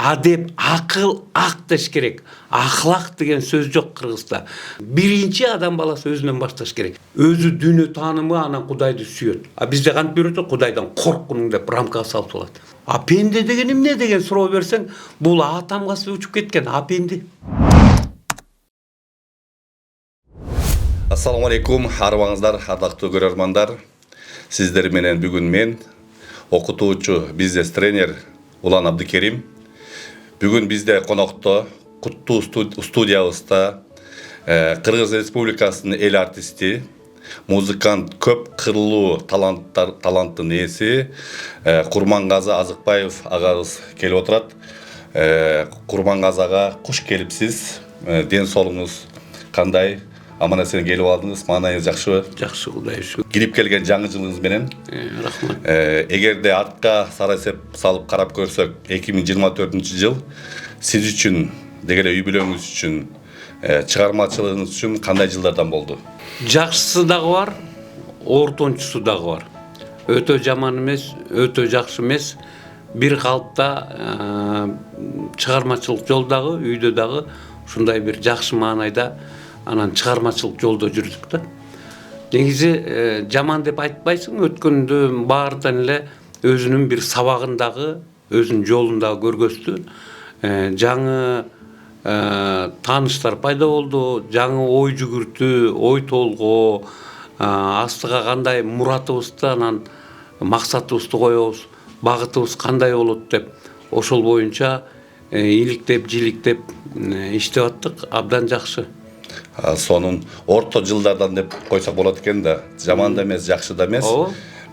адеп, акыл, ак деш керек. Ахлак деген сөз жок кыргызда. Биринчи адам баласы өзүнөн башташ керек. Өзү дүйнө таанымы, анан Кудайды сүйөт. А бизде кантип үйрөтөт? Кудайдан корккуну деп рамкага салып алат. А пенде деген эмне деген суроо берсең, бул атамгасы учуп кеткен, а пенде. Ассаламу алейкум, арыбаңыздар, ардактуу көрөрмандар. Сиздер менен бүгүн мен, окутуучу, бизнес тренер Улан Абдыкерим. Бүгүн бизде конокто, куттуу студиябызда Кыргыз Республикасынын эл артисти, музыкант, көп кырлуу таланттын ээси Курмангазы Азыкбаев агабыз келип отурат. Курмангазы ага куш келипсиз. Ден соолугуңуз кандай? Аман-эсен келип алдыңыз, маанайыңыз жакшыбы? Жакшы, Кудайга шүгүр. Кирип келген жаңы жылыңыз менен. Рахмат. Эгерде артка сарасеп салып карап көрсөк, 2024-жыл сиз үчүн, дегеле үй бүлөңүз үчүн, чыгармачылыгыңыз үчүн кандай жылдардан болду? Жакшысы дагы бар, ортончусу дагы бар. Өтө жаман эмес, өтө жакшы эмес. Бир калыпта чыгармачылык жолдагы, үйдө дагы ушундай бир жакшы маанайда анан чыгармачылык жолдо жүрдүк да. Негизи жаман деп айтпайсың, өткөндө баардан эле өзүнүн бир сабагындагы, өзүнүн жолундагы көргөздү. Жаңы тааныштар пайда болду, жаңы ой жүгүртүү, ой толгоо, астыга кандай муратыбызды, анан максатыбызды коебуз, багытыбыз кандай болот деп, ошол боюнча иликтеп, жиликтеп иштеп аттык, абдан жакшы. Сонун орто жылдардан деп койсок болот экен да. Жаман да эмес, жакшы да эмес.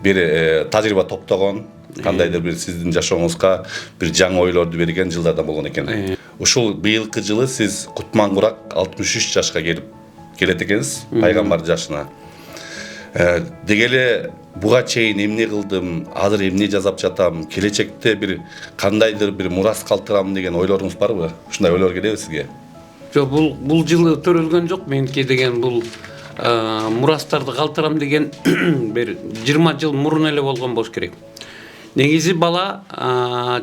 Бир тажрыйба топтогон, кандайдыр бир сиздин жашооңузга бир жаңы ойлорду берген жылдардан болгон экен. Ушул быйылкы жылы сиз Кутман-Курак 63 жашка келет экенсиз, пайгамбар жашына. Дегеле буга чейин эмне кылдым, азыр эмне жасап жатам, келечекте бир кандайдыр бир мурас калтырам деген ойлоруңуз барбы? Ушундай ойлор келеби сизге? Жок, бул жылы төрөлгөн жок. Меники деген бул мурастарды калтырам деген бир 20 жыл мурун эле болгон болуш керек. Негизи бала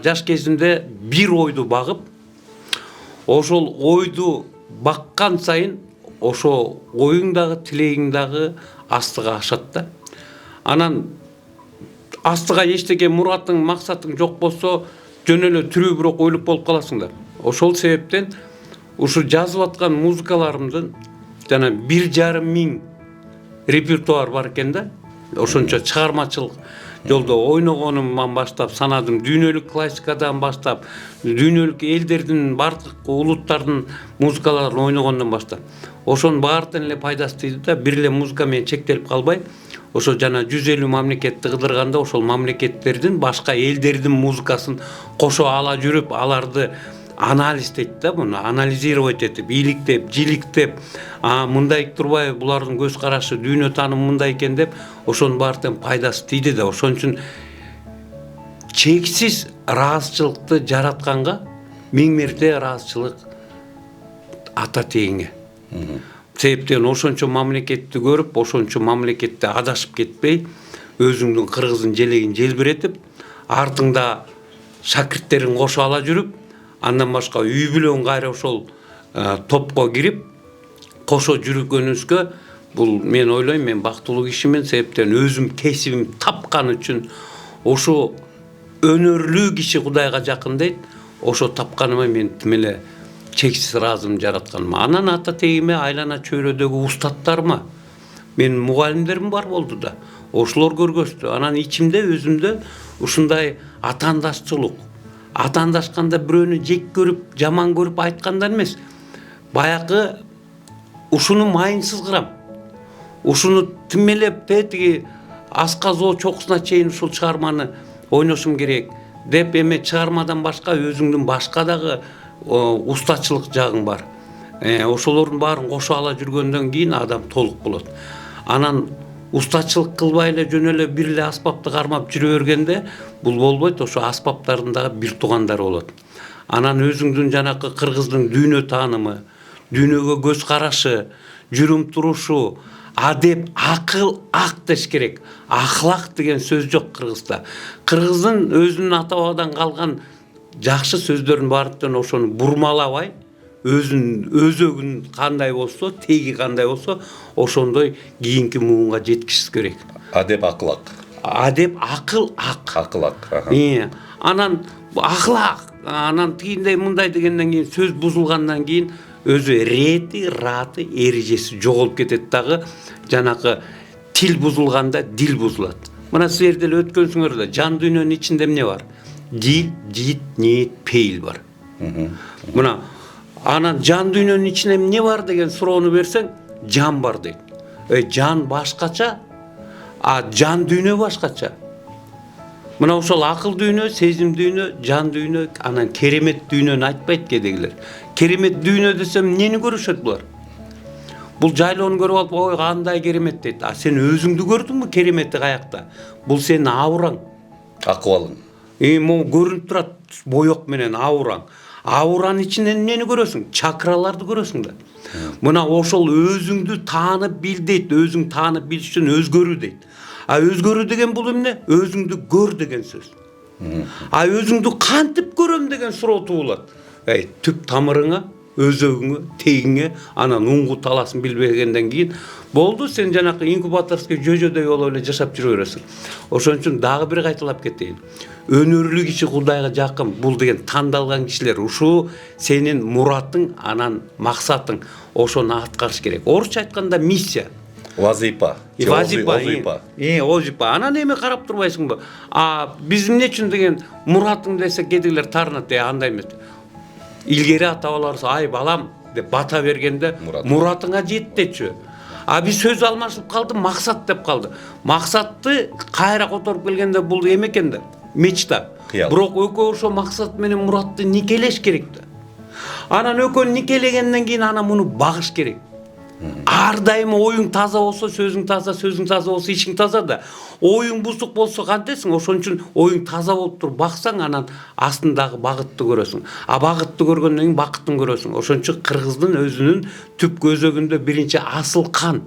жаш кезинде бир ойду багып, ошол ойду баккан сайын ошо оюң дагы, тилегиң дагы астыга ашат да. Анан астыга эчтеке муратың, максатың жок болсо, жөн эле түрүү бирок ойлоп болуп каласың да. Ошол себептен ушу жазып аткан музыкаларымдын жана 1,5 миң репертуар бар экен да. Ошончо чыгармачылык жолдо ойногонумдан баштап санадым, дүйнөлүк классикадан баштап, дүйнөлүк элдердин, бардык улуттардын музыкаларын ойногондон баштап. Ошонун баардын эле пайдасы тийди да, бир эле музыка менен чектелип калбай, ошо жана 150 мамлекетти кыдырганда, ошол мамлекеттердин, башка элдердин музыкасын кошо ала жүрүп, аларды анализдейт да, буну анализировать этип, иликтеп, жиликтеп, мындай турбайбы, булардын көз карашы, дүйнө таанымы мындай экен деп, ошонун баардын пайдасы тийди да. Ошон үчүн чексиз ыраазычылыкты жаратканга 1000 мерте ыраазычылык ата тегиңе. Себептен ошончо мамлекетти көрүп, ошончо мамлекетте адашып кетпей, өзүңдүн кыргыздын желегин желбиретип, артыңда шакирттерин кошо ала жүрүп, андан башка үй бүлөң кайра ошол топко кирип, кошо жүргөнүңүзгө, бул мен ойлойм, мен бактылуу кишимен, себептен өзүм кесибим тапкан үчүн, ошо өнөрлүү киши Кудайга жакын дейт, ошо тапканыма мен тим эле чексиз ыраазымын жаратканыма. Анан ата тегиме, айлана чөйрөдөгү устаттарыма, менин мугалимдерим бар болду да, ошолор көргөздү. Анан ичимде, өзүмдө ушундай атаандашчылык, атаандашканда бирөөнү жек көрүп, жаман көрүп айткандан эмес, баягы ушуну майын сызгырам, ушуну тимелеп, тетиги аска зоо чокусуна чейин ушул чыгарманы ойношум керек деп, эме чыгармадан башка өзүңдүн башка дагы устачылык жагың бар. Ошолордун баарын кошо ала жүргөндөн кийин адам толук болот. Анан устачылык кылбай эле жөн эле бир эле аспапты кармап жүрө бергенде бул болбойт. Ошо аспаптардын дагы бир туугандары болот. Анан өзүңдүн жанакы кыргыздын дүйнө таанымы, дүйнөгө көз карашы, жүрүм турушу, адеп, акыл, ак деш керек. Ахлак деген сөз жок кыргызда. Кыргыздын өзүнүн ата бабадан калган жакшы сөздөрүн барыптан ошону бурмалабай, өзөгүн кандай болсо, теги кандай болсо, ошондой кийинки муунга жеткизиш керек. Адеп акылак. Адеп акыл ак. Акылак. Анан акылак, анан тигиндей мындай дегенден кийин сөз бузулгандан кийин өзү рети, раты, эрежеси жоголуп кетет дагы. Жанакы тил бузулганда дил бузулат. Мына силер деле өткөнсүңөр да, жан дүйнөнүн ичинде эмне бар? Дил, жит, ниет, пейил бар. Мына анан жан дүйнөнүн ичинде эмне бар деген суроону берсең, жан бар дейт. Жан башкача, а жан дүйнө башкача. Мына ошол акыл дүйнө, сезим дүйнө, жан дүйнө, анан керемет дүйнөнү айтпайт кедегилер. Керемет дүйнө десем эмнени көрүшөт булар? Бул жайлоону көрүп алып, ой кандай керемет дейт. А сен өзүңдү көрдүңбү кереметти каякта? Бул сенин аураң, көрүнүп турат боек менен аураң. Ауранын ичинен эмнени көрөсүң? Чакраларды көрөсүң да. Мына ошол өзүңдү таанып бил дейт, өзүң таанып билиш үчүн өзгөрүү дейт. А өзгөрүү деген бул эмне? Өзүңдү көр деген сөз. А өзүңдү кантип көрөм деген суроо туулат. Түп тамырыңа, өзөгүңө, тегиңе, анан уңгу таласын билбегенден кийин болду, сен жанакы инкубаторский жөжөдөй болуп эле жашап жүрө бересиң. Ошон үчүн дагы бир кайталап кетейин. Өнөрлүү киши Кудайга жакын, бул деген тандалган кишилер. Ушул сенин муратың, анан максатың. Ошону аткарыш керек. Орусча айтканда миссия. Вазипа. Озипа. Анан эме карап турбайсыңбы? Биз эмне үчүн деген муратың десе кедейлер тарынат, андай эмес. Илгери ата-бабаларыбыз ай балам деп бата бергенде муратыңа жет дечү. Биз сөз алмашып калды, максат деп калды. Максатты кайра которуп келгенде бул эме экен да, мечта. Бирок экөө ошо максат менен муратты никелеш керек да. Анан экөө никелегенден кийин анан муну багыш керек. Ар дайым оюң таза болсо, сөзүң таза болсо, ишиң таза да. Оюң бузук болсо кантесиң? Ошон үчүн оюң таза болуп туруп баксаң, анан астындагы багытты көрөсүң. Багытты көргөндөн кийин бакытын көрөсүң. Ошон үчүн кыргыздын өзүнүн түп өзөгүндө биринчи асыл кан.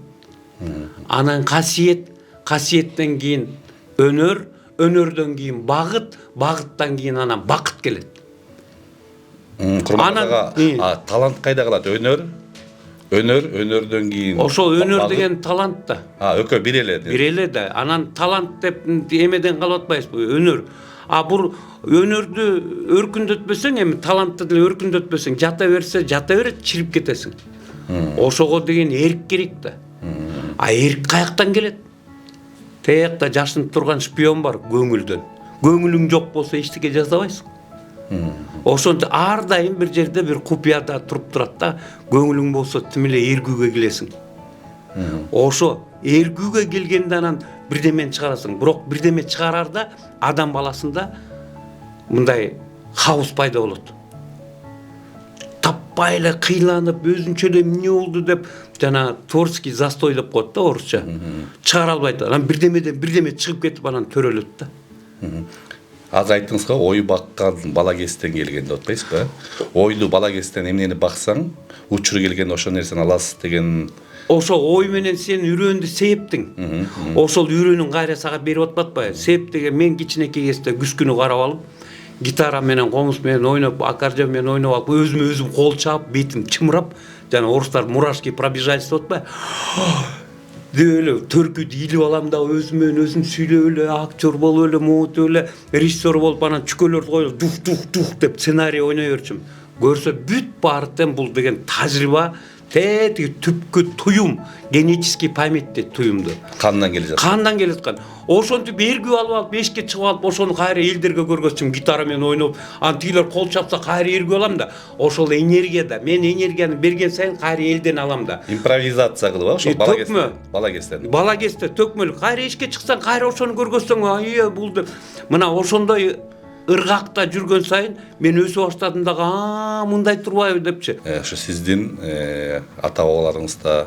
Анан касиет, касиеттен кийин өнөр, өнөрдөн кийин багыт, багыттан кийин анан бакыт келет. Курманга талант кайда калат? Өнөрдөн кийин ошол өнөр деген талант да. Экөө бир эле да. Анан талант деп эмеден калып атпайсызбы? Өнөр. Бул өнөрдү өркүндөтпөсөң, эми талантты деле өркүндөтпөсөң, жата берет, чирип кетесиң. Ошого деген эрк керек да. Эрк каяктан келет? Таякта жашынып турган шпион бар, көңүлдөн. Көңүлүң жок болсо эчтеке жасабайсың. Ошончо ар дайым бир жерде бир купуяда туруп турат да, көңүлүң болсо тим эле эргүүгө келесиң. Ошо эргүүгө келгенде анан бирдемени чыгарасың. Бирок бирдеме чыгарарда адам баласында мындай хаос пайда болот. Таппай эле кыйланып, өзүнчө эле эмне болду деп жана творческий застой деп коет да орусча. Чыгара албайт. Анан бирдемеден бирдеме чыгып кетип анан төрөлөт да. Азыр айттыңыз го, ой баккан бала кезден келген деп атпайсызбы? Ойду бала кезден эмнени баксаң, учур келгенде ошол нерсени аласыз деген. Ошол ой менен сен үйрөндү септиң. Ошол үйрөнүүн кайра сага берип атпатпайбы? Сеп деген мен кичинекей кезде күскүнү карап алып, гитара менен, комуз менен ойноп, аккордеон менен ойноп алып, өзүм кол чаап, бетим чымырап, жана орустар мурашки пробежальство деп атпайбы? Деп эле төркүт илип алам да өзүмөн өзүм сүйлөп эле, актер болуп эле, муутуп эле, режиссер болуп анан чүкөлөрдү коюп дух деп сценарий ойной берчүм. Көрсө бүт баардык бул деген тажрыйба, тетиги түпкү туюм, генетический память дейт туюмду. Кандан келе жаткан. Ошентип эргүү алып, эшикке чыгып алып, ошону кайра элдерге көргөзчүм, гитара менен ойноп, тигилер кол чапса кайра эргүү алам да. Ошол энергия да, мен энергияны берген сайын кайра элден алам да. Импровизация кылып, ошол бала кезден. Бала кезде төкмөлүк, кайра эшикке чыксаң, кайра ошону көргөзсөң, бул деп. Мына ошондой ыргакта жүргөн сайын мен өсө баштадым дагы, мындай турбайбы депчи. Ошо сиздин ата-бабаларыңызда,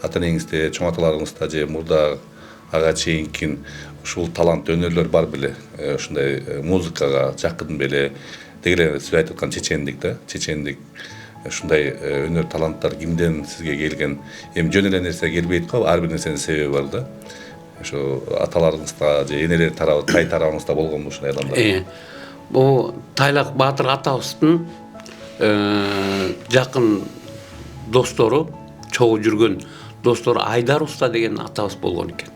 ата-энеңизде, чоң аталарыңызда же мурда ага чейинки ушул талант өнөрлөр бар беле? Ушундай музыкага жакын беле? Дегеле сиз айтып аткан чечендик да, чечендик. Ушундай өнөр таланттар кимден сизге келген? Эми жөн эле нерсе келбейт го, ар бир нерсенин себеби бар да. Ошо аталарыңызда же энелер тарабы, тай тарабыңызда болгонбу ушундай адамдар? O Тайлак Батыр атабыздын жакын достору, чогуу жүргөн достору Айдар Уста деген атабыз болгон экен.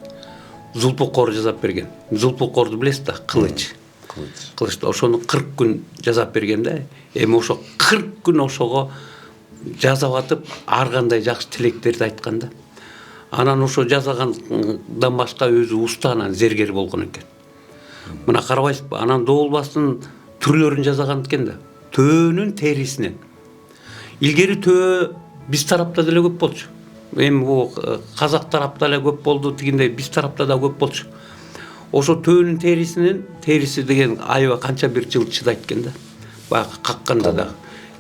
Зулпукор жазап берген. Зулпукорду билесиз да, кылыч. Кылычты ошону 40 күн жазап берген да. Эми ошо 40 күн ошого жазап атып, ар кандай жакшы тилектерди айткан да. Анан ошо жазагандан башка өзү уста анан зергер болгон экен. Мына карабайсызбы, анан доолбастын түрлөрүн жазаган экен да. Төөнүн терисинен. Илгери төө биз тарапта деле көп болчу. Эми бу казак тарапта эле көп болду, тигиндей биз тарапта да көп болчу. Ошо төөнүн терисинен, териси деген аябай канча бир жыл чыдайт экен да. Баягы какканда да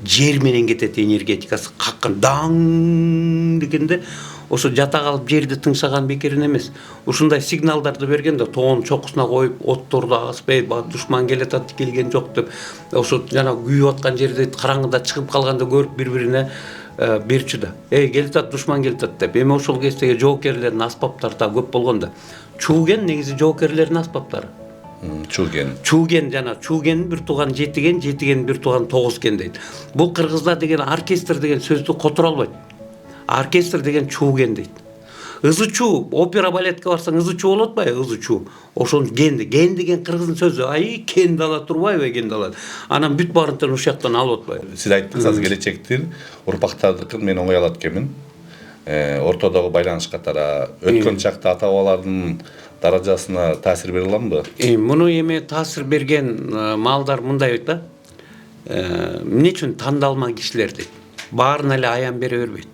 жер менен кетет энергетикасы, каккан даң дегенде ошо жата калып жерди тыңшаган бекерин эмес. Ушундай сигналдарды берген да, тоонун чокусуна коюп, отторду аспай, душман келатат, келген жок деп, ошо жана күйүп аткан жерде караңгыда чыгып калганда көрүп бири-бирине берчү да. Келатат, душман келатат деп. Эми ошол кездеги жоокерлердин аспаптары да көп болгон да. Чууген негизи жоокерлердин аспаптары. Чууген жана чуугендин бир тууган жетиген, жетигендин бир тууган тогузген дейт. Бул кыргызда деген оркестр деген сөздү которо албайт. Оркестр деген чууген дейт. Ызы чуу, опера балетке барсаң ызы чуу болот атпайбы? Ызы чуу. Ошон ген деген кыргыздын сөзү. Ай, кен дала турбайбы, кен дала. Анан бүт барынтын ошол жактан алып атпайбы? Сиз айттыңыз, келечектин урпактардыкын мен оңой алат экенмин. Ортодогу байланыш катары өткөн чакта ата бабалардын даражасына таасир бере аламбы? Муну эми таасир берген маалдар мындай да. Эмне үчүн тандалма кишилер дейт. Баарына эле аян бере бербейт.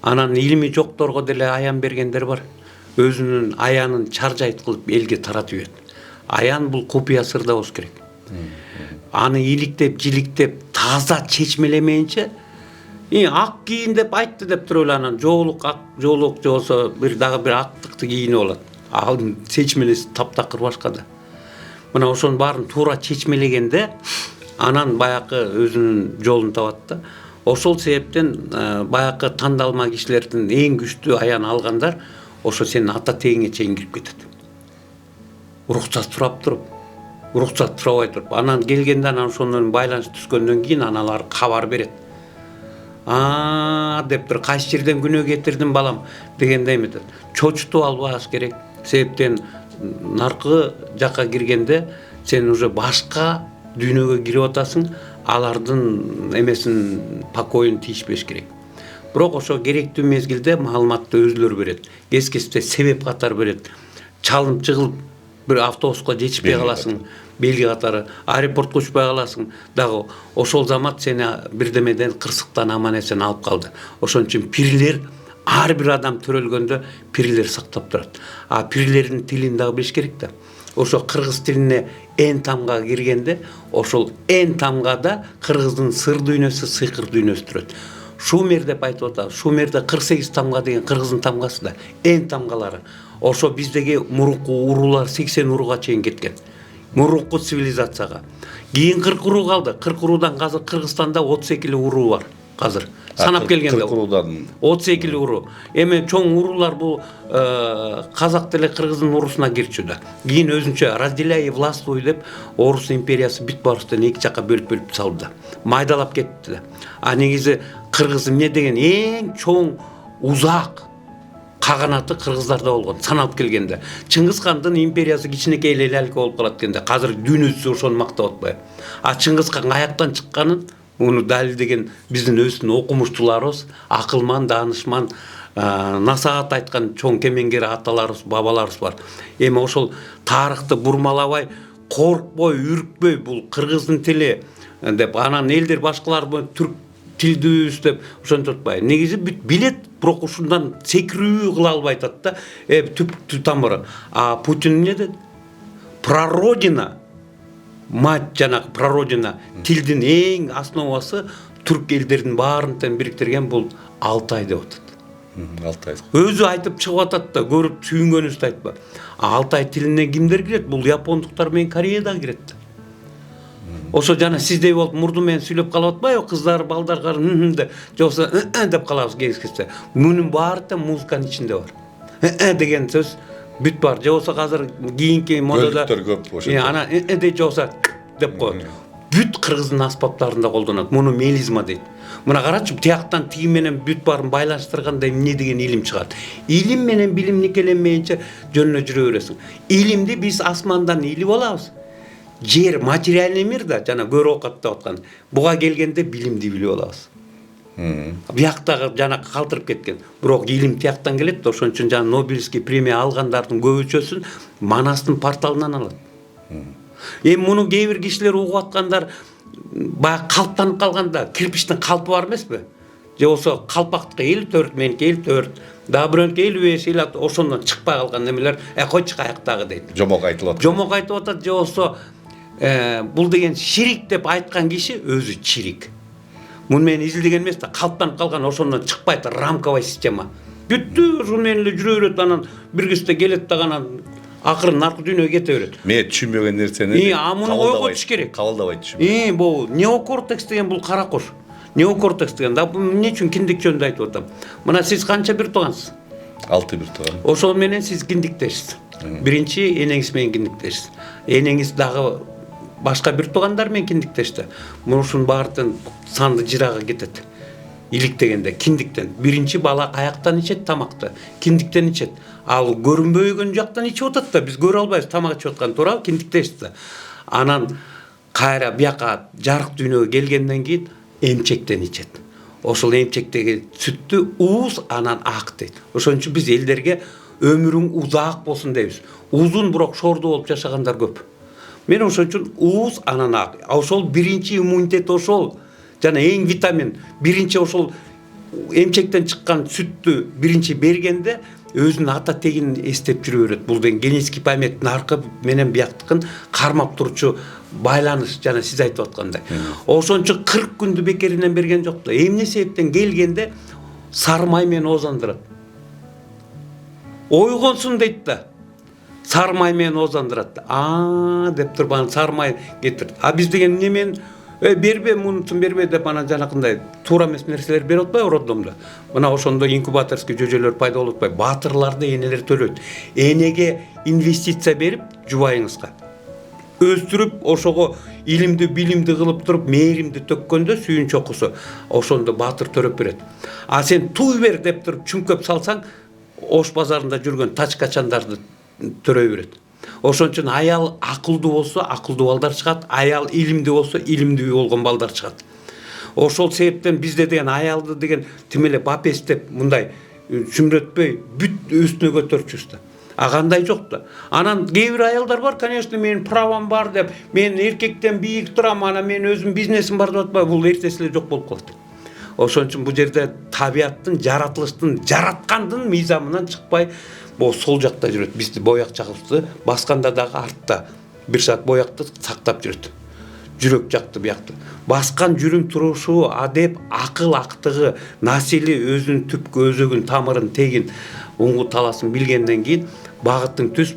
Анан илими жокторго деле аян бергендер бар. Өзүнүн аянын чаржайт кылып элге таратып жүрөт. Аян бул купуя сырда болуш керек. Аны иликтеп, жиликтеп, таза чечмелемейинче, ак кийин деп айтты деп туруп эле анан жоолук ак жоолук болсо бир дагы бир актыкты кийинип алат. Ал чечмелеси таптакыр башка да. Мына ошонун баарын туура чечмелегенде анан баягы өзүнүн жолун табат да. Ошол себептен баягы тандалма кишилердин эң күчтүү аян алгандар ошо сенин ата тегиңе чейин кирип кетет. Уруксат сурап туруп, уруксат сурабай туруп, анан келгенде анан ошонун байланыш түзгөндөн кийин аналар кабар берет. Деп тур кайсы жерден күнөө кетирдим балам дегенде эметет. Чочутуп албаш керек. Себептен наркы жакка киргенде сен уже башка дүйнөгө кирип атасың, алардын эмесин покоюн тийишпеш керек. Бирок ошо керектүү мезгилде маалыматты өзүлөрү берет. Кез-кезде себеп катары берет. Чалынып жыгылып бир автобуска жетишпей каласың, белги катары, аэропортко учпай каласың. Дагы ошол замат сени бирдемеден кырсыктан аман эсен алып калды. Ошон үчүн пирлер ар бир адам төрөлгөндө пирлер сактап турат. Пирлердин тилин дагы билиш керек да. Ошо кыргыз тилине эн тамга киргенде, ошол эн тамгада кыргыздын сыр дүйнөсү, сыйкыр дүйнөсү турат. Шумер деп айтып атат. Шумерде 48 тамга деген кыргыздын тамгасы да, эн тамгалары. Ошо биздеги мурунку уруулар 80 урууга чейин кеткен. Мурунку цивилизацияга. Кийин 40 уруу калды. 40 уруудан азыр Кыргызстанда 32 уруу бар. Азыр санап келгенде 40 уруудан 32 уруу. Эми чоң уруулар бул казак деле кыргыздын уруусуна кирчү да. Кийин өзүнчө разделяй и властвуй деп Орус империясы бүт барыстан эки жакка бөлүп салды да. Майдалап кетти да. Негизи кыргыз эмне деген эң чоң узак каганаты кыргыздарда болгон саналып келгенде. Чыңгыз хандын империясы кичинекей эле болуп калат экенде. Азыр дүйнөсү ошону мактап атпайбы? Чыңгыз хан каяктан чыкканын уну далилдеген биздин өзүнүн окумуштууларыбыз, акылман, даанышман, насаат айткан чоң кемеңгер аталарыбыз, бабаларыбыз бар. Эми ошол тарыхты бурмалабай, коркпой, үркпөй бул кыргыздын тили деп анан элдер башкалар түрк тилдүүбүз деп ошентип атпайбы. Негизи бүт билет, бирок ушундан секирүү кыла албай атат да. Түп тамыры. Путин эмне деди? Прародина, мать жанагы прародина, тилдин эң основасы түрк элдердин баарынтан бириктирген бул Алтай деп атат. Алтай. Өзү айтып чыгып атат да, көрүп сүйүнгөнүбүздү айтпа. Алтай тилине кимдер кирет? Бул япондуктар менен Кореядан кирет да. Ошо жана сиздей болуп мурду менен сүйлөп калып атпайбы? Кыздар, балдар деп, жоксо деп калабыз кез-кезде. Мунун баары да музыканын ичинде бар. Деген сөз бүт бар. Же болсо азыр кийинки модада көп ошо. Анан жоксо деп коет. Бүт кыргыздын аспаптарында колдонот. Муну мелизма дейт. Мына карачы, тияктан тиги менен бүт барын байланыштырганда эмне деген илим чыгат. Илим менен билим никеленмейинче жөнүнө жүрө бересиң. Илимди биз асмандан илип алабыз. Жер материальный мир да, жана көрүп окат деп аткан. Буга келгенде билимди билип алабыз. Бияктагы жана калтырып кеткен. Бирок илим тияктан келет да, ошон үчүн жана Нобелевский премия алгандардын көбүчөсүн Манастын порталынан алат. Эми муну кээ бир кишилер угуп аткандар баягы калыптанып калганда, кирпичтин калпы бар эмеспи? Же болсо калпактыкы 54, меники 54, дагы бирөөнүкү 55, 56, ошондон чыкпай калган немелер, койчу каяктагы дейт. Жомок айтылып атат. Жомок айтып атат, же болсо бул деген ширик деп айткан киши өзү чирик. Муну мен изилдеген эмес да, калыптанып калган, ошондон чыкпайт рамковый система. Бүттү ушул менен эле жүрө берет, анан бир кезде келет да анан акырын наркы дүйнөгө кете берет. Мен түшүнбөгөн нерсени муну ойготуш керек. Кабылдабай түшүнбөйм. Бул неокортекс деген бул кара кош. Неокортекс деген да эмне үчүн киндик жөнүндө айтып атам. Мына сиз канча бир туугансыз? 6 бир тууган. Ошол менен сиз киндиктешсиз. Биринчи энеңиз менен киндиктешсиз. Энеңиз дагы башка бир туугандар менен киндиктешти. Мушунун баардын санды жырага кетет. Иликтегенде киндиктен. Биринчи бала каяктан ичет тамакты? Киндиктен ичет. Ал көрүнбөгөн жактан ичип атат да, биз көрө албайбыз тамак ичип аткан, туурабы? Киндиктешти да. Анан кайра бияка жарык дүйнөгө келгенден кийин эмчектен ичет. Ошол эмчектеги сүттү ууз, анан ак дейт. Ошон үчүн биз элдерге өмүрүң узак болсун дейбиз. Узун бирок шорду болуп жашагандар көп. Мен ошон үчүн ууз, анан ак. Ошол биринчи иммунитет ошол. Жана эң витамин биринчи ошол эмчектен чыккан сүттү биринчи бергенде өзүнүн ата тегин эстеп жүрө берет. Бул деген генетический память наркы менен бияктыкын кармап турчу байланыш, жана сиз айтып аткандай. Ошон үчүн 40 күндү бекеринен берген жок да. Эмне себептен келгенде сары май менен оозандырат. Ойгонсун дейт да. Сары май менен оозандырат. Деп туруп анан сары май кетирет. Биз деген немен бербе, мунусун бербе деп анан жанакындай туура эмес нерселер берип атпайбы роддомдо. Мына ошондо инкубаторский жөжөлөр пайда болуп атпайбы? Баатырларды энелер төлөйт. Энеге инвестиция берип, жубайыңызга өстүрүп, ошого илимди, билимди кылып туруп, мээримди төккөндө сүйүн чокусу, ошондо баатыр төрөп берет. Сен туй бер деп туруп чүңкөп салсаң, Ош базарында жүргөн тачкачандарды төрөй берет. Ошон үчүн аял акылдуу болсо, акылдуу балдар чыгат, аял илимдүү болсо, илимдүү болгон балдар чыгат. Ошол себептен бизде деген аялды деген тимелеп апестеп мындай чүмрөтпөй бүт үстүнө көтөрчүбүз да. Кандай жок да. Анан кээ бир аялдар бар, конечно, менин правам бар деп, мен эркектен бийик турам, анан мен өзүм бизнесим бар деп атпайбы, бул эртеси эле жок болуп калат. Ошон үчүн бул жерде табияттын, жаратылыштын, жараткандын мыйзамынан чыкпай, бул сол жакта жүрөт. Бизди бояк чагыбызды басканда дагы артта бир шат боякты сактап жүрөт. Жүрөк жакты биякты. Баскан жүрүм турушу, адеп, акыл актыгы, насили өзүнүн түпкү өзөгүн, тамырын, тегин, уңгу таласын билгенден кийин багыттың түз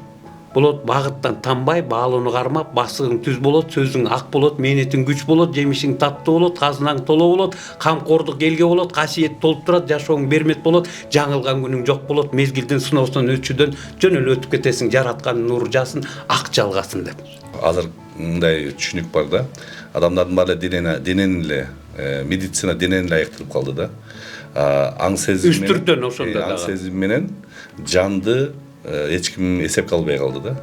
болот, багыттан танбай, баалууну кармап, басыгың түз болот, сөзүң ак болот, мээнетиң күч болот, жемишиң таттуу болот, казынаң толо болот, камкордук элге болот, касиет толуп турат, жашооң бермет болот, жаңылган күнүң жок болот, мезгилдин сыноосунан өтчүдөн жөн эле өтүп кетесиң, жараткан нур жасын, ак жалгасын деп. Азыр мындай түшүнүк бар да. Адамдардын баары денени эле медицина денени эле айыктырып калды да. Аң сезим менен үстүртөн ошондо аң сезим менен жанды эч ким эсепке албай калды да.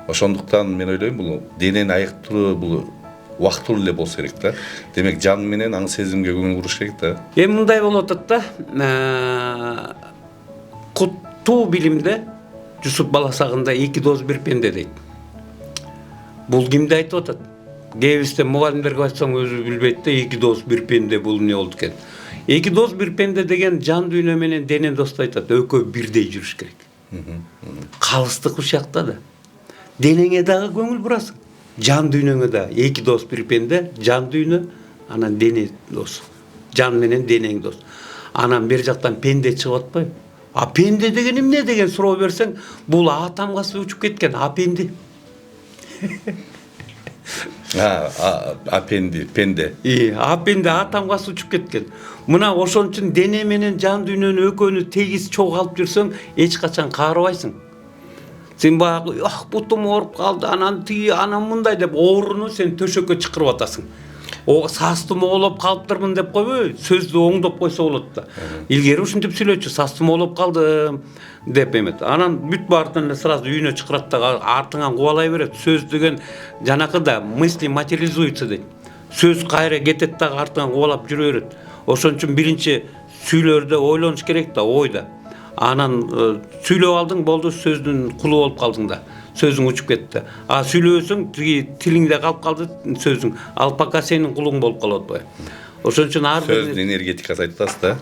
Ошондуктан мен ойлойм, бул денени айыктыруу бул убактылуу эле болсо керек да. Демек жан менен аң сезимге көңүл буруш керек да. Эми мындай болуп атат да. Куттуу билимде Жусуп Баласагында 2 доз 1 пенде дейт. Бул кимди айтып атат? Кээбизде мугалимдерге айтсаң өзү билбейт да, 2 доз 1 пенде бул эмне болду экен. 2 доз 1 пенде деген жан дүйнө менен дене досту айтат. Экөө бирдей жүрүш керек. Калыстык ушакта да. Денеңе дагы көңүл бурасың. Жан дүйнөңө да 2 доз 1 пенде, жан дүйнө, анан дене дос. Жан менен денең дос. Анан бер жактан пенде чыгып атпайбы? Пенде деген эмне деген суроо берсең, бул атамгасы учуп кеткен, пенде. Пенде. Пенде атамгасы учуп кеткен. Мына ошон үчүн дене менен жан дүйнөнү экөөнү тегиз чогуу алып жүрсөң, эч качан каарыбайсың. Sen баягы бутум ооруп калды, анан тиги, анан мындай деп ооруну сен төшөккө чакырып атасың. О састым оолоп калыптырмын деп койбой, сөздү оңдоп койсо болот да. Илгери ушинтип сүйлөчү, састым оолоп калдым деп эмет. Анан бүт баардын эле сразу үйүнө чакырат да артыңан кубалай берет. Сөз деген жанакы да мысли материализуется дейт. Сөз кайра кетет дагы артыңан кубалап жүрө берет. Ошон үчүн биринчи сүйлөрдө ойлонуш керек да, ойда. Анан сүйлөп алдың, болду, сөздүн кулу болуп калдың да. Сөзүң учуп кетти. А сүйлөсөң, тиги тилиңде калып калды сөзүң. Ал пока сенин кулуң болуп калып атпайбы. Ошон үчүн сөздүн энергетикасы айтасыз да.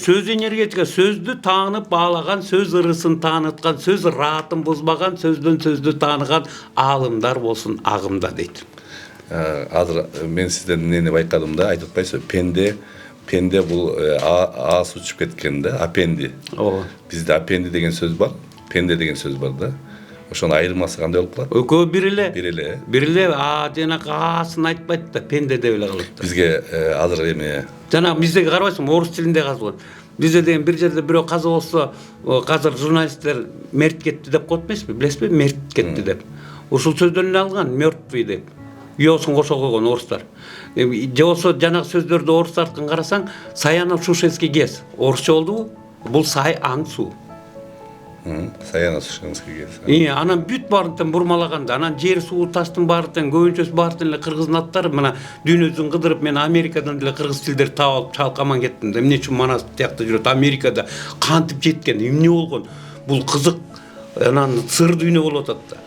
Сөз энергетика, сөздү таанып баалаган, сөз ырысын тааныткан, сөз ыраатын бузбаган, сөздөн сөздү тааныган аалымдар болсун агымда дейт. Азыр мен сизден эмнени байкадым да, айтып атпайсызбы? Пенде бул аасы учуп кеткен да, апенди. Ооба. Бизде апенди деген сөз бар, пенде деген сөз бар да. Ошонун айырмасы кандай болуп калат? Экөө бир эле. Бир эле. Жанагы аасын айтпайт да, пенде деп эле калат да. Бизге азыр эми Жанагы биздеги карабайсыңбы, орус тилинде казылган. Бизде деген бир жерде бирөө каза болсо, азыр журналисттер мерт кетти деп коет эмеспи? Билесизби? Мерт кетти деп. Ушул сөздөн эле алган, мертвый деп. Йосун кошо койгон орустар. Же болсо жанагы сөздөрдү орустардыкын карасаң, Саянов Шушенский ГЭС. Орусча болдубу? Бул сай аң суу. Саянов Шушенский ГЭС. Анан бүт баарын бурмалаганда, анан жер суу таштын баарын, көбүнчөсү баарын эле кыргыздын аттары, мына дүйнөдүн кыдырып, мен Америкадан деле кыргыз тилдерди таап алып чалкаман кеттим да. Эмне үчүн мана тиякта жүрөт? Америкада кантип жеткен, эмне болгон? Бул кызык, анан сыр дүйнө болуп атат да.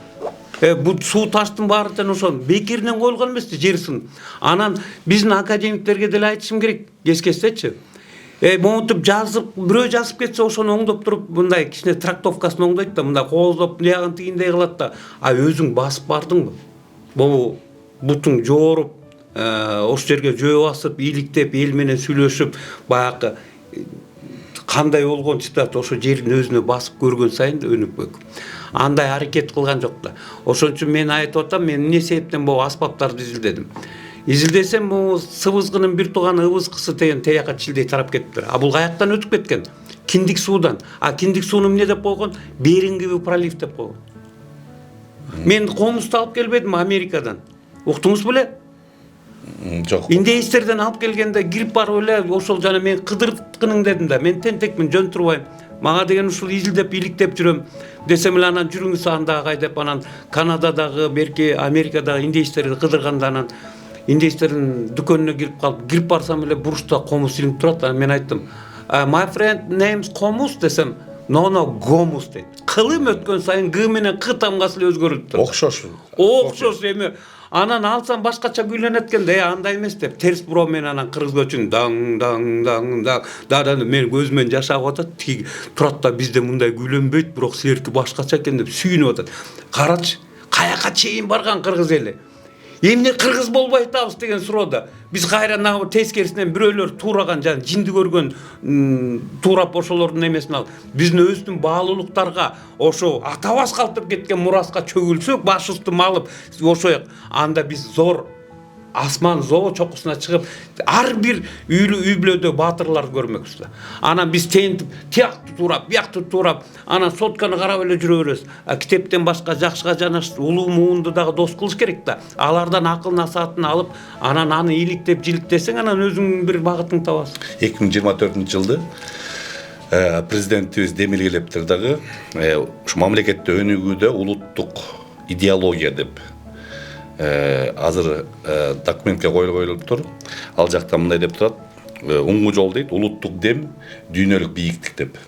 Бул суу таштын баарын ошон бекеринен коюлган эмес да, жер сын. Анан биздин академиктерге деле айтышым керек, кескестечи. Монтуп жазып, бирөө жазып кетсе ошону оңдоп туруп, мындай кичине трактовкасын оңдойт да, мындай кооздоп, биягын тигиндей кылат да. А өзүң басып бардыңбы? Бул бутуң жооруп, ошол жерге жөө басып, ийиликтеп, эл менен сүйлөшүп, баягы кандай болгон чытат, ошо жерин өзүнө басып көргөн сайын өнүкпөк. Андай аракет кылган жок да. Ошон үчүн мен айтып атам, мен эмне себептен бул аспаптарды изилдедим. Изилдесем, бул сыбызгынын бир тууганы ыбызкысы деген тияка чилдей тарап кетиптир. А бул каяктан өтүп кеткен? Киндик суудан. А киндик сууну эмне деп койгон? Беринговый пролив деп койгон. Мен комузду алып келбедим Америкадан. Уктуңуз беле? Жок. Индеистерден алып келгенде кирип барып эле ошол жана мен кыдырткының дедим да. Мен тентекмин, жөн турбайм. Мага деген ушул изилдеп, иликтеп жүрөм. Десем эле анан жүрүңүз анда агай деп, анан Канададагы, берки Америкадагы индеистерди кыдырганда, анан индеистердин дүкөнүнө кирип барсам эле буручта комуз илинип турат. Мен айттым, my friend name's комуз десем, no гомус дейт. Кылым өткөн сайын г менен к тамгасы эле өзгөрүп турат. Окшош эми. Анан алсам башкача күйлөнөт экенде, андай эмес деп, терс буром мен анан кыргыз көчүн даң мен көзүмөн жаш агып атат, тиги турат да, бизде мындай күйлөнбөйт, бирок силердики башкача экен деп сүйүнүп атат. Карачы, каяка чейин барган кыргыз эли. Эмне кыргыз болбой атабыз деген суроода. Биз кайра тескерисинен бирөөлөр туураган, жана жинди көргөн туурап ошолордун эмесин алып, биздин өзүбүздүн баалуулуктарга, ошо атабас калтырып кеткен мураска чөгүлсөк, башыбызды малып, ошо анда биз зор асман зоо чокусуна чыгып, ар бир үй бүлөдө баатырлар көрмөкпүз да. Анан биз тентип, тиякты туурап, биякты туурап, анан сотканы карап эле жүрө беребиз. Китептен башка жакшыга жанаш улуу муунду дагы дос кылыш керек да. Алардан акыл насаатын алып, анан аны иликтеп, жиликтесең, анан өзүң бир багытыңды табасың. 2024-жылды президентибиз демилгелептир дагы, ушу мамлекетте өнүгүүдө улуттук идеология деп азыр документке коюлуп тур. Ал жакта мындай деп турат, уңгу жол дейт, улуттук дем, дүйнөлүк бийиктик деп.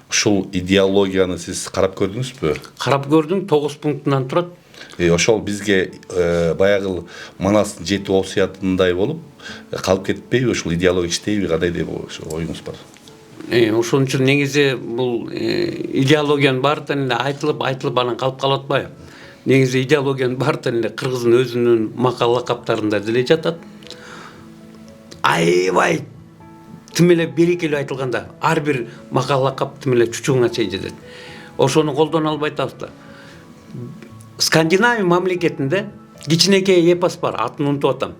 Ушул идеологияны сиз карап көрдүңүзбү? Карап көрдүм, 9 пунктунан турат. Ошол бизге баягы Манастын 7 осуятындай болуп калып кетпейби? Ушул идеология иштейби? Кандай деп оюңуз бар? Ошон үчүн негизи бул идеологиянын баардыгы эле айтылып анан калып калып атпайбы? Негизи идеологиянын баардыгы эле кыргыздын өзүнүн макал лакаптарында деле жатат. Аябай тим эле берекелүү айтылганда, ар бир макал лакап тим эле чучуңа чейин жетет. Ошону колдоно албай атабыз да. Скандинавия мамлекетинде кичинекей эпос бар, атын унутуп атам.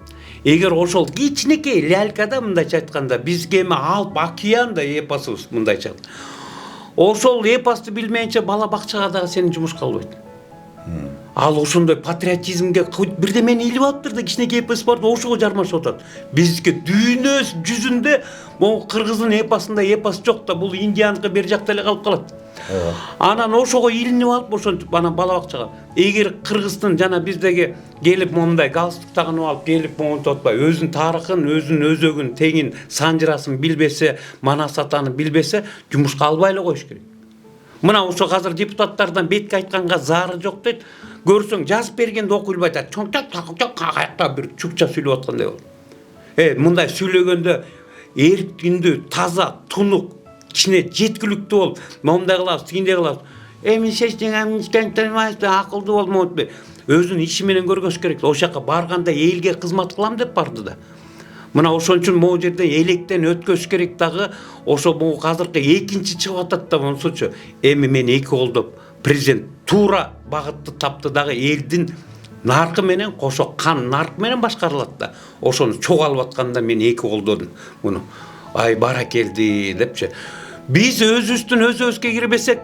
Эгер ошол кичинекей лялькада, мындайча айтканда, бизге эми Алп океанда эпосубуз, мындайча. Ошол эпосты билмейинче бала бакчага дагы сени жумушка албайт. Ал ошондой патриотизмге бирдемени илип алыптыр да кичинекей эпос бар да ошого жармашып атат. Бизге дүйнө жүзүндө могу кыргыздын эпосунда эпос жок да бул Индияныкы бер жакта эле калып калат. Анан ошого илинип алып ошентип анан бала бакчага эгер кыргыздын жана биздеги келип момундай галстук тагынып алып келип монтип атпай өзүнүн тарыхын, өзүнүн өзөгүн, теңин, санжырасын билбесе, манас атаны билбесе, жумушка албай эле коюш керек. Мына ошо азыр депутаттардан бетке айтканга зары жок дейт. Көрсөң жазып бергенде окуйлбай атат. Каякта бир чукча сүйлөп аткандай болот. Мындай сүйлөгөндө эркиндүү, таза, тунук, кичине жеткиликтүү болуп, момундай кылабыз, тигиндей кылабыз. Мен сештеңем акылдуу бол монтпай. Өзүнүн иши менен көргөз керек. Ошол жака барганда элге кызмат кылам деп барды да. Мына ошон үчүн могу жерде электен өткөзүш керек дагы. Ошо могу азыркы экинчи чыгып атат да монсучу. Эми мен эки колдоп президент туура багытты тапты дагы элдин наркы менен кошо кан наркы менен башкарылат да. Ошону чогулуп атканда мен эки колдодум муну. Ай баракелди депчи. Биз өзүбүздүн өзүбүзгө кирбесек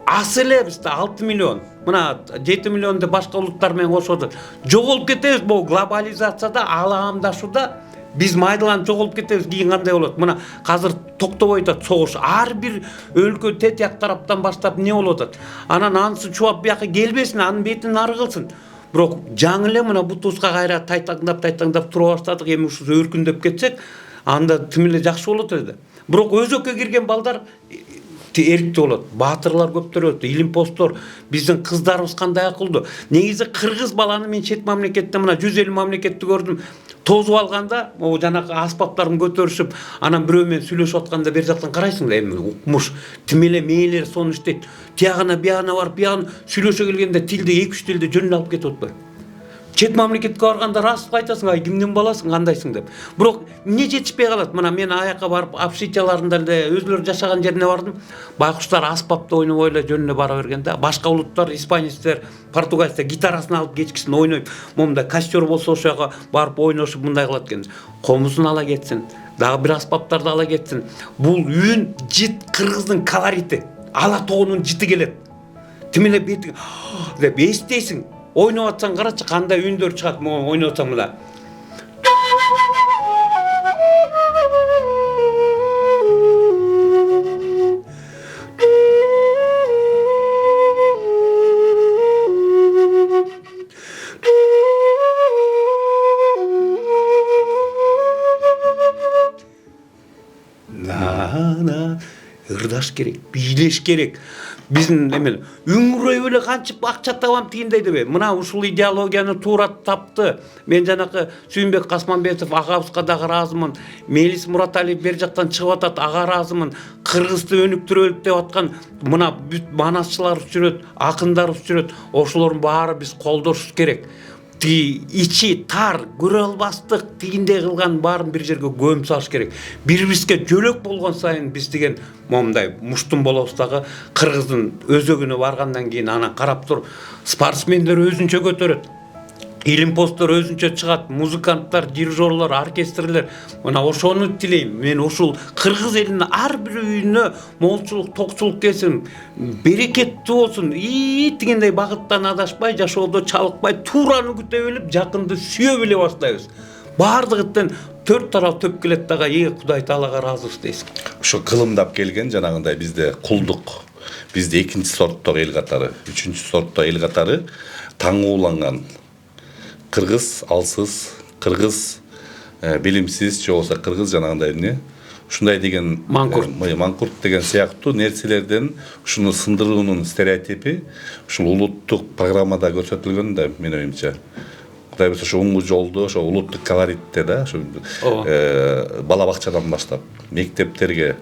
аз эле бизде 6 миллион. Мына 7 миллионду башка улуттар менен кошот. Жоголуп кетебиз бул глобализацияда, алаамдашууда. Биз майдаланып жоголуп кетебиз, кийин кандай болот? Мына азыр токтобой атат согуш. Ар бир өлкө тетяк тараптан баштап не болуп атат? Анан анысы чубап бияка келбесин, анын бетин ары кылсын. Бирок жаңы эле мына бутубузга кайра тайтаңдап тура баштадык. Эми ушул өркүндөп кетсек, анда тим эле жакшы болот эле. Бирок өзөккө кирген балдар эрктүү болот. Баатырлар көптөрөт, илим посттор, биздин кыздарыбыз кандай акылдуу. Негизи кыргыз баланы мен чет мамлекетте мына 150 мамлекетти көрдүм. Тозуп алганда, могу жанагы аспаптарын көтөрүшүп, анан бирөө менен сүйлөшүп атканда бер жактан карайсың да, эми укмуш, тим эле мээлер сону иштейт. Тиягына биягына барып, биягын сүйлөшө келгенде тилди 2-3 тилди жөнүнө алып кетип атпайбы? Чет мамлекетке барганда растып айтасың, ай кимдин баласың, кандайсың деп. Бирок эмне жетишпей калат? Мына мен аяка барып общежитияларында эле өзүлөрү жашаган жерине бардым. Байкуштар аспапты ойнобой эле жөнүнө бара бергенде, башка улуттар, испанецтер, португалецтер гитарасын алып кечкисин ойноп, момундай костер болсо ошо жака барып ойношуп мындай кылат экен. Комузун ала кетсин, дагы бир аспаптарды ала кетсин. Бул үн, жит кыргыздын колорити, ала тоонун жити келет. Тим эле бетиң деп эстейсиң. Ойноп атсаң карачы кандай үндөр чыгат ойноп атсаң мына. Ырдаш керек, бийлеш керек. Биздин эме үңүрөй эле канчып акча табам тигиндей деп. Мына ушул идеологияны туура тапты. Мен жанакы Сүйүнбек Касманбетов агабызга дагы ыраазымын. Мелис Мураталиев бер жактан чыгып атат, ага ыраазымын. Кыргызды өнүктүрөлүк деп аткан мына бүт манасчыларыбыз жүрөт, акындарыбыз жүрөт. Ошолордун баары биз колдошубуз керек. Ичи тар, көрө албастык тигиндей кылган баарын бир жерге көм салыш керек. Бирибизге жөлөк болгон сайын биз деген момундай муштун болобуз дагы кыргыздын өзөгүнө баргандан кийин анан карап туруп спортсмендер өзүнчө көтөрөт. Илим посттор өзүнчө чыгат, музыканттар, дирижерлор, оркестрлер. Мына ошону тилейм. Мен ушул кыргыз элинин ар бир үйүнө молчулук, токчулук келсин, берекеттүү болсун. Тигиндей багыттан адашпай, жашоодо чалыкпай, туураны күтө билип, жакынды сүйө биле баштайбыз. Бардыгыттан төрт тарап төп келет дагы, Кудай Таалага ыраазыбыз дейсиң. Ошо кылымдап келген жанагындай бизде кулдук, бизде экинчи сорттог эл катары, үчүнчү сорттог эл катары таңууланган. Кыргыз алсыз, кыргыз билимсиз, же болбосо кыргыз жанагындай эмне? Ушундай деген манкурт деген сыяктуу нерселерден ушуну сындыруунун стереотипи ушул улуттук программада көрсөтүлгөн да менин оюмча. Кудай буюрса ошо оңгу жолдо, ошо улуттук колоритте да, ошо бала бакчадан баштап мектептерге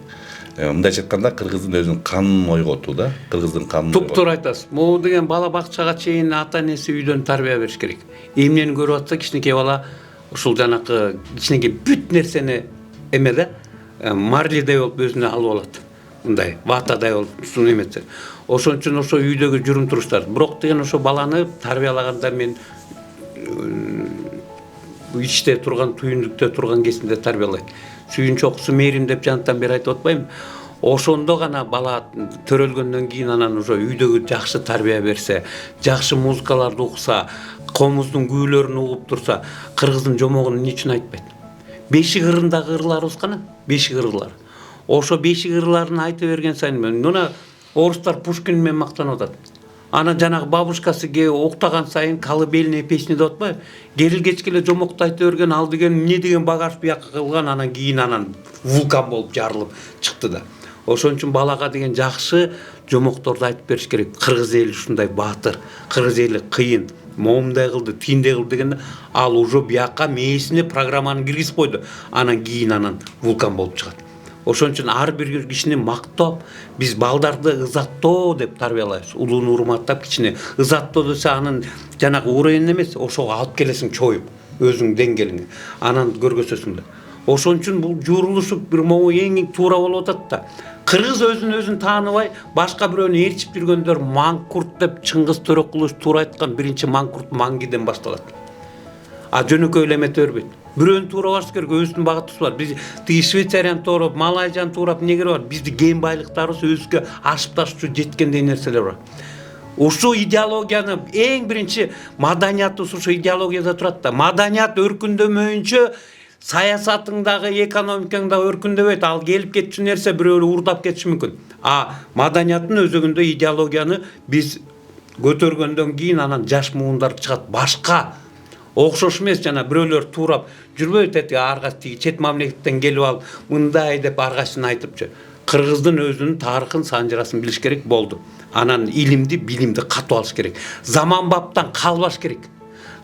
мындайча айтканда кыргыздын өзүнүн канын ойготуу да, кыргыздын канын. Туптуура айтасыз. Могу деген бала бакчага чейин ата энеси үйдөн тарбия бериш керек. Эмнени көрүп атса кичинекей бала ушул жанакы кичинекей бүт нерсени эме да марлидей болуп өзүнө алып алат. Мындай ватадай болуп ушуну эметсе. Ошон үчүн ошо үйдөгү жүрүм туруштар. Бирок деген ошо баланы тарбиялаганда мен ичте турган, түйүндүктө турган кезинде тарбиялайт. Сүйүнчү окусу мээрим деп жанаттан бери айтып атпайм. Ошондо гана бала төрөлгөндөн кийин анан ошо үйдөгү жакшы тарбия берсе, жакшы музыкаларды укса, комуздун күүлөрүн угуп турса, кыргыздын жомогун эмне үчүн айтпайт? Бешик ырындагы ырларыбыз кана? Бешик ырлар. Ошо бешик ырларын айта берген сайын мына орустар Пушкин менен мактанып атат. Ана жанагы бабушкасы келип уктаган сайын колыбельная песня деп атпайбы? Керил кечке эле жомокту айта берген, ал деген эмне деген багаж бияка кылган, анан кийин анан вулкан болуп жарылып чыкты да. Ошон үчүн балага деген жакшы жомокторду айтып бериш керек. Кыргыз эли ушундай баатыр, кыргыз эли кыйын, момундай кылды, тиндей кылды дегенде ал уже бияка мээсине программаны киргизип койду. Анан кийин анан вулкан болуп чыгат. Ошон үчүн ар бир кишини мактап, биз балдарды ызаттоо деп тарбиялайбыз. Улууну урматтап кичине ызаттоо десе анын жанагы уровень эмес, ошого алып келесиң чоюп өзүңдүн деңгээлиңе. Анан көргөзөсүң да. Ошон үчүн бул журулушуп бир могу эң туура болуп атат да. Кыргыз өзүн тааныбай, башка бирөөнү ээрчип жүргөндөр маңкурт деп Чыңгыз Төрөкулович туура айткан, биринчи маңкурт маңгиден башталат. А жөнөкөй эле эмете бербейт. Бирөөнү туура баш керек, өзүнүн багытыбыз бар. Биз тиги Швейцарияны туурап, Малайзияны туурап эмне кереги бар? Биздин кен байлыктарыбыз өзгө ашып ташчу жеткендей нерселер бар. Ушул идеологияны эң биринчи маданиятыбыз ушул идеологияда турат да. Маданият өркүндөмөйүнчө саясатыңдагы, экономикаңдагы өркүндөбөйт. Ал келип кетчү нерсе бирөөлө уурдап кетиши мүмкүн. А маданияттын өзөгүндө идеологияны биз көтөргөндөн кийин анан жаш муундар чыгат. Башка окшош эмес, жана бирөөлөр туурап жүрбөйт эти аргасы тиги чет мамлекеттен келип алып мындай деп аргасын айтыпчы. Кыргыздын өзүнүн тарыхын, санжырасын билиш керек болду. Анан илимди, билимди катып алыш керек. Заманбаптан калбаш керек.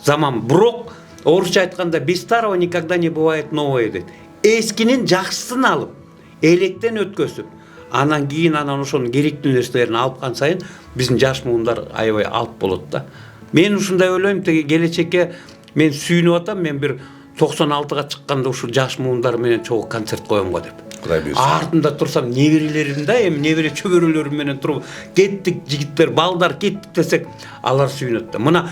Заман бирок орусча айтканда без старого никогда не бывает новое дейт. Эскинин жакшысын алып, электен өткөзүп, анан кийин анан ошонун керектүү нерселерин алып сайын биздин жаш муундар аябай алып болот да. Мен ушундай ойлойм, теги келечекке мен сүйүнүп атам, мен бир 96-га чыкканда ушул жаш муундар менен чогуу концерт коем го деп. Кудай буйрса. Артында турсам неберелерим да, эми небере чөбөрөлөрүм менен туруп, кеттик жигиттер, балдар кеттик десек, алар сүйүнөт да. Мына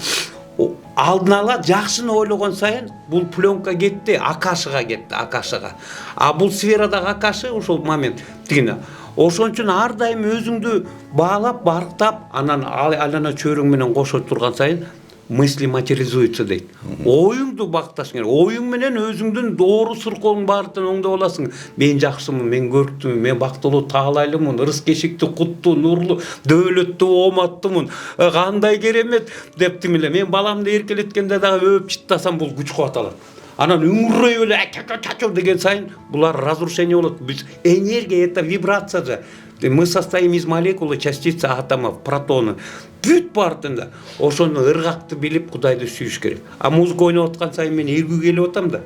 алдын ала жакшыны ойлогон сайын бул пленка кетти, Акашыга кетти, Акашыга. А бул сферадагы Акашы ушул момент тигине. Ошон үчүн ар дайым өзүңдү баалап, барктап, анан айлана чөйрөң менен кошо турган сайын мысли материализуются дейт. Оюңду бакташ керек. Оюң менен өзүңдүн доору сыркооң баардын оңдоп аласың. Мен жакшымын, мен көрктүмүн, мен бактылуу, таалайлуумун, ырыс кешикти, куттуу, нурлуу, дөөлөттүү, ооматтуумун, кандай керемет деп тимиле. Мен баламды эркелеткенде дагы өп чыттасам бул күч кубат алат. Анан үңүрөй эле чачу деген сайын булар разрушение болот. Биз энергия, это вибрация же. Мы состоим из молекулы, частицы, атомов, протоны. Бүт бартында. Ошону ыргакты билип Кудайды сүйүш керек. А музыка ойноп аткан сайын мен эргүү келип атам да.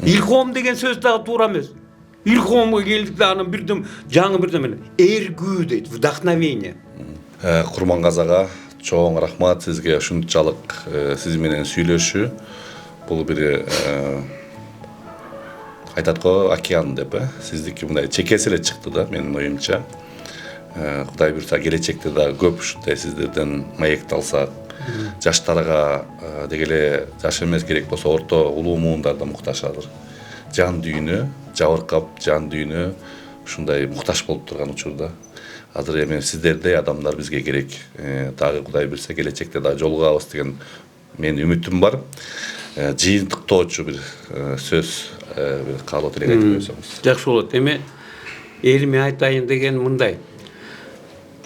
Илхом деген сөз дагы туура эмес. Илхомго келдик да анан бирдем жаңы бирдем эргүү дейт, вдохновение. Курмангазы ага, чоң рахмат сизге ушунчалык сиз менен сүйлөшүү. Бул бир айтат го океан деп, сиздики мындай чекеси эле чыкты да менин оюмча. Кудай буйрса келечекте да көп ушундай сиздерден маекти алсак, жаштарга деги эле жаш эмес керек болсо орто улуу муундар да муктаждыр. Жан дүйнө, жабыркап жан дүйнө ушундай муктаж болуп турган учурда азыр эми сиздердей адамдар бизге керек. Дагы Кудай буйрса келечекте да жолугабыз деген менин үмүтүм бар. Жыйынтыктоочу бир сөз бир каалоо тилек айтып койсоңуз. Жакшы болот. Эми элиме айтайын деген мындай.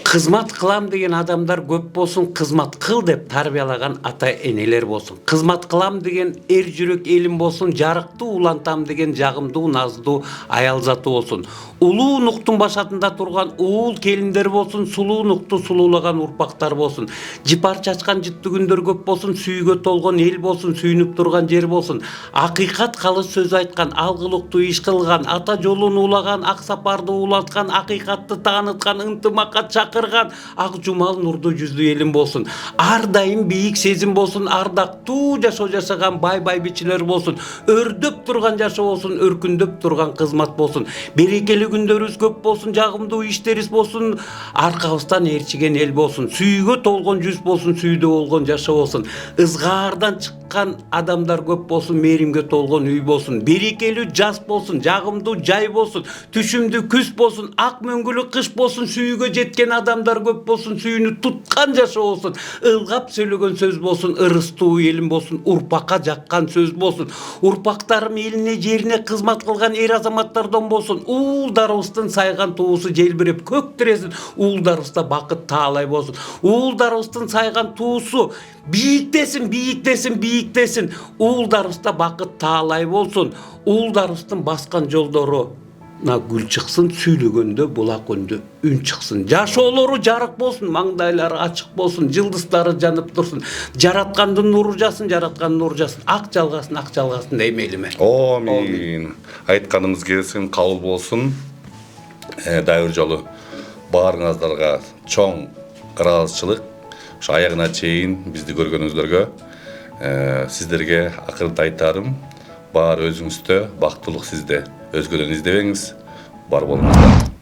Кызмат кылам деген адамдар көп болсун, кызмат кыл деп тарбиялаган ата-энелер болсун. Кызмат кылам деген эр жүрөк элим болсун, жарыктуу улантам деген жагымдуу, наздуу аял заты болсун. Улуу нуктун башатында турган уул келиндер болсун, сулуу нукту сулуулаган урпактар болсун. Жипар чачкан жыттуу күндөр көп болсун, сүйгө толгон эл болсун, сүйүнүп турган жер болсун. Акыйкат калыс сөз айткан, алгылыктуу иш кылган, ата жолун улаган, ак сапарды уланткан, акыйкатты тааныткан, ынтымакка чакырган кыздырган ак жумал нурдуу жүздүү элим болсун. Ар дайым бийик сезим болсун, ардактуу жашоо жашаган бай байбичилер болсун. Өрдөп турган жашоо болсун, өркүндөп турган кызмат болсун. Берекелүү күндөрүбүз көп болсун, жагымдуу иштерибиз болсун, аркабыздан ээрчиген эл болсун. Сүйгө толгон жүз болсун, сүйдө болгон жашоо болсун. Ызгаардан чыккан адамдар көп болсун, мээримге толгон үй болсун. Берекелүү жаз болсун, жагымдуу жай болсун, түшүмдүү күз болсун, ак мөңгүлүү кыш болсун, сүйгө жеткен адамдар көп болсун, сүйүүнү туткан жашоо болсун, ылгап сөйлөгөн сөз болсун, ырыстуу элим болсун, урпакка жаккан сөз болсун, урпактарым элине жерине кызмат кылган эр азаматтардан болсун, уулдарыбыздын сайган туусу желбиреп көк тиресин, уулдарыбызда бакыт таалай болсун, уулдарыбыздын сайган туусу бийиктесин, бийиктесин, бийиктесин, уулдарыбызда бакыт таалай болсун, уулдарыбыздын баскан жолдоруна гүл чыксын, сүйлөгөндө булак үндө үн чыксын, жашоолору жарык болсун, маңдайлары ачык болсун, жылдыздары жанып турсун, жараткандын нуру жасын, жараткан нур жасын, ак жалгасын деймелиме. Амин. Айтканымыз келсин, кабыл болсун. Дайыр жолу баарыңыздарга чоң ыраазычылык. Ошо аягына чейин бизди көргөнүңүздөргө сиздерге акырында айтарым, бар өзүңүздө, бактылык сизде. Өзгөдөн издебеңиз, бар болуңуздар.